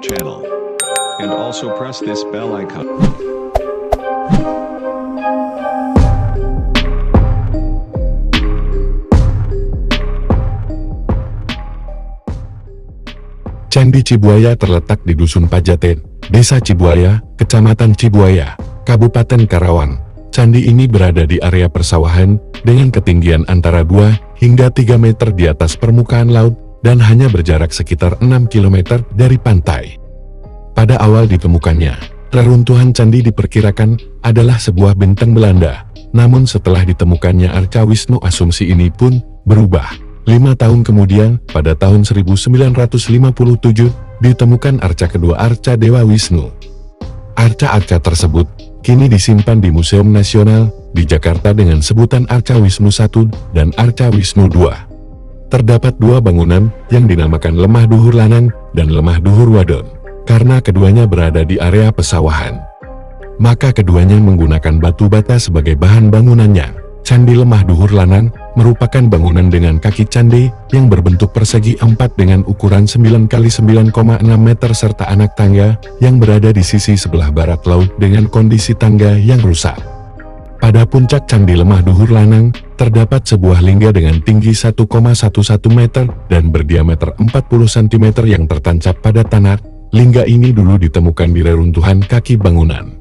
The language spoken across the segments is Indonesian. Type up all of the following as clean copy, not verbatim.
channel. And also press this bell icon. Candi Cibuaya terletak di Dusun Pajaten, Desa Cibuaya, Kecamatan Cibuaya, Kabupaten Karawang. Candi ini berada di area persawahan dengan ketinggian antara 2 hingga 3 meter di atas permukaan laut dan hanya berjarak sekitar 6 km dari pantai. Pada awal ditemukannya, reruntuhan candi diperkirakan adalah sebuah benteng Belanda. Namun setelah ditemukannya arca Wisnu, asumsi ini pun berubah. 5 tahun kemudian, pada tahun 1957, ditemukan arca kedua, arca Dewa Wisnu. Arca-arca tersebut kini disimpan di Museum Nasional di Jakarta dengan sebutan Arca Wisnu I dan Arca Wisnu II. Terdapat 2 bangunan yang dinamakan Lemah Duhur Lanang dan Lemah Duhur Wadon. Karena keduanya berada di area pesawahan, maka keduanya menggunakan batu bata sebagai bahan bangunannya. Candi Lemah Duhur Lanang merupakan bangunan dengan kaki candi yang berbentuk persegi 4 dengan ukuran 9 x 9,6 meter serta anak tangga yang berada di sisi sebelah barat laut dengan kondisi tangga yang rusak. Pada puncak Candi Lemah Duhur Lanang, terdapat sebuah lingga dengan tinggi 1,11 meter dan berdiameter 40 cm yang tertancap pada tanah. Lingga ini dulu ditemukan di reruntuhan kaki bangunan.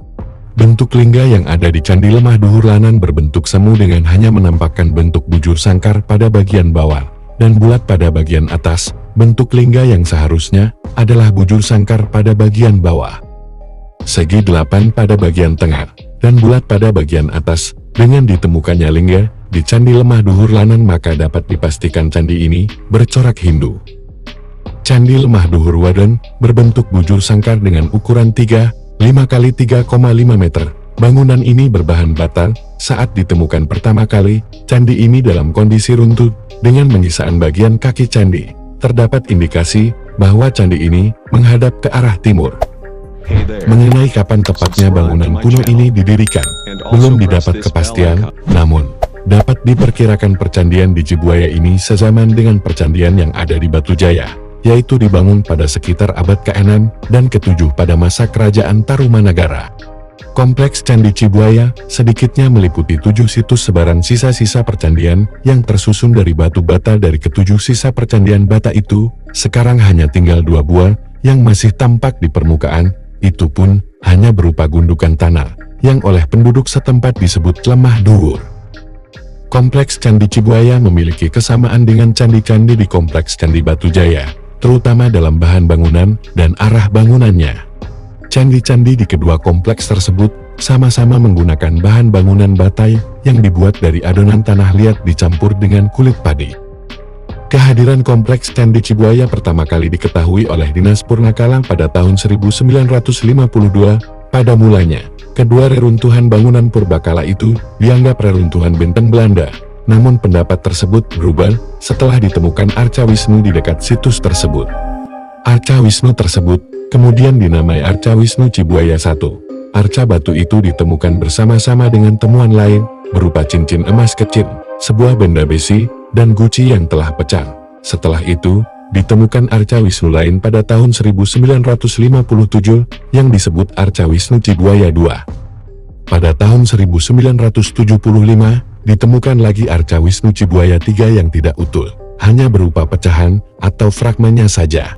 Bentuk lingga yang ada di Candi Lemah Duhur Lanang berbentuk semu dengan hanya menampakkan bentuk bujur sangkar pada bagian bawah dan bulat pada bagian atas. Bentuk lingga yang seharusnya adalah bujur sangkar pada bagian bawah, segi 8 pada bagian tengah, dan bulat pada bagian atas. Dengan ditemukannya lingga di Candi Lemah Duhur Lanang, maka dapat dipastikan candi ini bercorak Hindu. Candi Lemah Duhur Wadon berbentuk bujur sangkar dengan ukuran 5 x 3,5 meter. Bangunan ini berbahan bata. Saat ditemukan pertama kali, candi ini dalam kondisi runtuh dengan menyisakan bagian kaki candi. Terdapat indikasi bahwa candi ini menghadap ke arah timur. Mengenai kapan tepatnya bangunan kuno ini didirikan, belum didapat kepastian, namun dapat diperkirakan percandian di Cibuaya ini sezaman dengan percandian yang ada di Batu Jaya, yaitu dibangun pada sekitar abad ke-6 dan ke-7 pada masa Kerajaan Tarumanagara. Kompleks Candi Cibuaya sedikitnya meliputi 7 situs sebaran sisa-sisa percandian yang tersusun dari batu bata. Dari ke-7 sisa percandian bata itu, sekarang hanya tinggal 2 buah yang masih tampak di permukaan, itu pun hanya berupa gundukan tanah yang oleh penduduk setempat disebut lemah duhur. Kompleks Candi Cibuaya memiliki kesamaan dengan candi-candi di Kompleks Candi Batu Jaya, terutama dalam bahan bangunan dan arah bangunannya. Candi-candi di kedua kompleks tersebut sama-sama menggunakan bahan bangunan batai yang dibuat dari adonan tanah liat dicampur dengan kulit padi. Kehadiran Kompleks Candi Cibuaya pertama kali diketahui oleh Dinas Purnakala pada tahun 1952. Pada mulanya, kedua reruntuhan bangunan purbakala itu dianggap reruntuhan benteng Belanda. Namun pendapat tersebut berubah setelah ditemukan arca Wisnu di dekat situs tersebut. Arca Wisnu tersebut kemudian dinamai Arca Wisnu Cibuaya I. Arca batu itu ditemukan bersama-sama dengan temuan lain berupa cincin emas kecil, sebuah benda besi, dan guci yang telah pecah. Setelah itu, ditemukan Arca Wisnu lain pada tahun 1957 yang disebut Arca Wisnu Cibuaya II. Pada tahun 1975, ditemukan lagi Arca Wisnu Cibuaya III yang tidak utuh, hanya berupa pecahan atau fragmennya saja.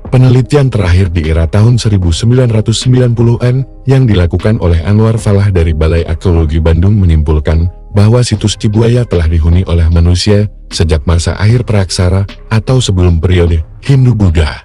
Penelitian terakhir di era tahun 1990-an yang dilakukan oleh Anwar Falah dari Balai Arkeologi Bandung menyimpulkan bahwa situs Cibuaya telah dihuni oleh manusia sejak masa akhir Praksara atau sebelum periode Hindu-Buddha.